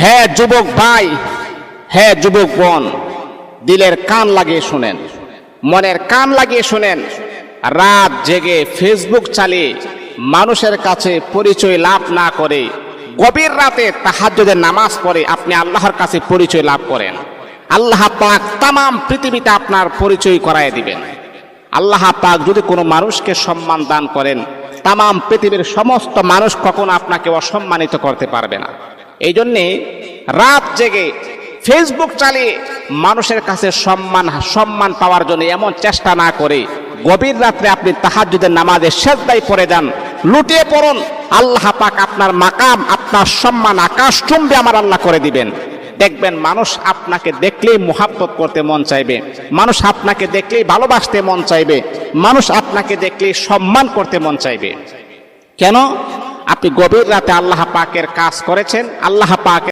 হ্যাঁ যুবক ভাই, হ্যাঁ যুবক বোন, দিলের কান লাগিয়ে শুনেন, মনের কান লাগিয়ে শুনেন। রাত জেগে ফেসবুক চালিয়ে মানুষের কাছে পরিচয় লাভ না করে গভীর রাতে তাহাজ্জুদের নামাজ পড়ে আপনি আল্লাহর কাছে পরিচয় লাভ করেন। আল্লাহ পাক তামাম পৃথিবীতে আপনার পরিচয় করায় দিবেন। আল্লাহ পাক যদি কোনো মানুষকে সম্মান দান করেন, তামাম পৃথিবীর সমস্ত মানুষ কখনো আপনাকে অসম্মানিত করতে পারবে না। এই জন্যে রাত জেগে ফেসবুক চালিয়ে মানুষের কাছে সম্মান পাওয়ার জন্য এমন চেষ্টা না করে গভীর রাত্রে আপনি তাহাজ্জুদের নামাজে সেজদায় পড়ে যান, লুটিয়ে পড়ুন। আল্লাহ পাক আপনার মাকাম, আপনার সম্মান আকাশ চুম্বে আমার আল্লাহ করে দিবেন। দেখবেন মানুষ আপনাকে দেখলেই মুহাব্বত করতে মন চাইবে, মানুষ আপনাকে দেখলেই ভালোবাসতে মন চাইবে, মানুষ আপনাকে দেখলেই সম্মান করতে মন চাইবে। কেন? আপনি গভীর রাতে আল্লাহ পাকের কাজ করেছেন, আল্লাহ পাক